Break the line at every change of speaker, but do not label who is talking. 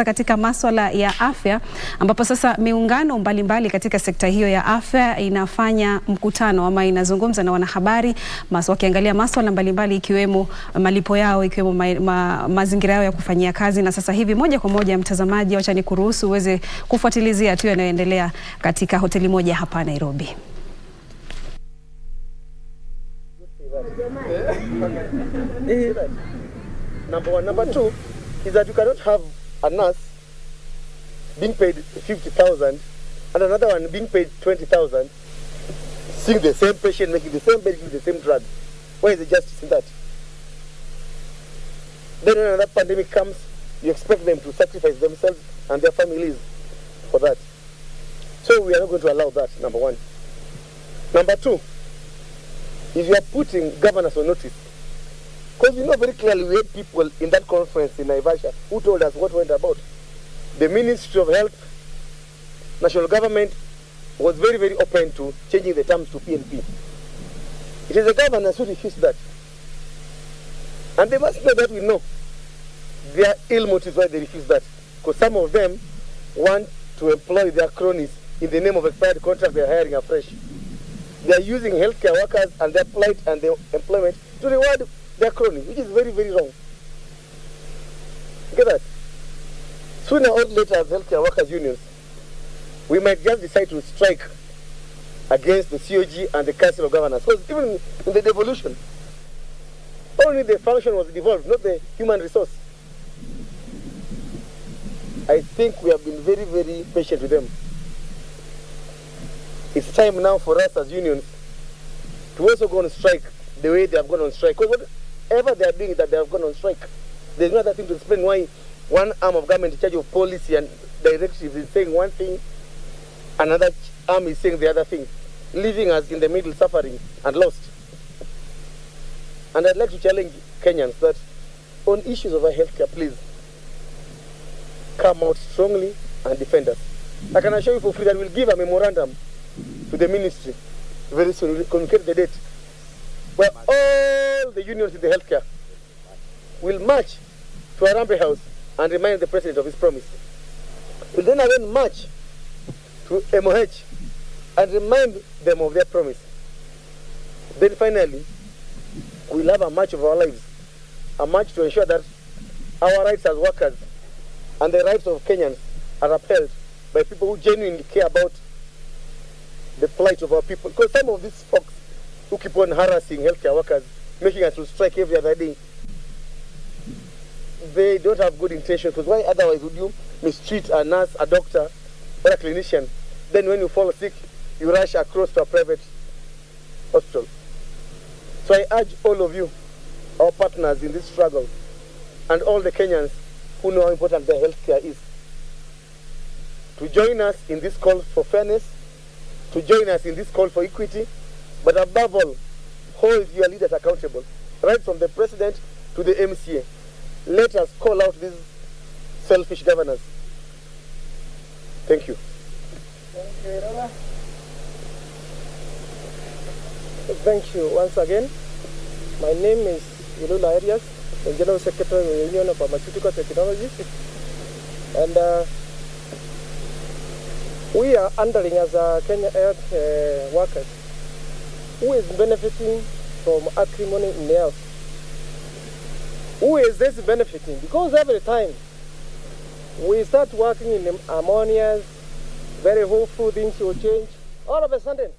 Katika masuala ya afya, ambapo sasa miungano mbalimbali katika sekta hiyo ya afya inafanya mkutano ama inazungumza na wanahabari wakiangalia masuala mbalimbali ikiwemo malipo yao, ikiwemo mazingira yao ya kufanyia kazi. Na sasa hivi moja kwa moja, mtazamaji, acha nikuruhusu uweze kufuatilizia tu yanayoendelea katika hoteli moja hapa Nairobi.
Number one. Number two is that you cannot have a nurse being paid 50,000 and another one being paid 20,000, seeing the same patient, making the same bed, the same drug. Where is the justice in that? Then when another pandemic comes, you expect them to sacrifice themselves and their families for that. So we are not going to allow that, number one. Number two, if you are putting governors on notice, because we know very clearly we had people in that conference in Naivasha who told us what went about. The Ministry of Health, national government, was very, very open to changing the terms to PNP. It is the governors who refused that. And they must know that we know their ill motives why they refused that. Because some of them want to employ their cronies in the name of expired contract they are hiring afresh. They are using healthcare workers and their plight and their employment to reward their cronies, which is very, very wrong. Get that? Sooner or later, as healthcare workers' unions, we might just decide to strike against the COG and the Council of Governors. Because even in the devolution, only the function was devolved, not the human resource. I think we have been very, very patient with them. It's time now for us as unions to also go on strike the way they have gone on strike. Because whatever they are doing is that they have gone on strike. There's no other thing to explain why one arm of government in charge of policy and directives is saying one thing, another arm is saying the other thing, leaving us in the middle suffering and lost. And I'd like to challenge Kenyans that on issues of our healthcare, please come out strongly and defend us. I can assure you for free that we'll give a memorandum to the ministry very soon. We'll communicate the date where all the unions in the healthcare will march to Arambe House and remind the president of his promise. We'll then again march to MOH and remind them of their promise. Then finally, we'll have a march of our lives, a march to ensure that our rights as workers and the rights of Kenyans are upheld by people who genuinely care about the plight of our people. Because some of these folks who keep on harassing healthcare workers, making us to strike every other day, they don't have good intentions. Because why otherwise would you mistreat a nurse, a doctor, or a clinician? Then when you fall sick, you rush across to a private hospital. So I urge all of you, our partners in this struggle, and all the Kenyans who know how important their healthcare is, to join us in this call for fairness, to join us in this call for equity, but above all, hold your leaders accountable, right from the president to the MCA. Let us call out these selfish governors. Thank you.
Thank you once again. My name is Ilula Arias, the General Secretary of the Union of Pharmaceutical Technologies. And we are underling as a Kenya health workers who is benefiting from acrimony in health. Who is this benefiting? Because every time we start working in harmonious, very hopeful things will change, all of a sudden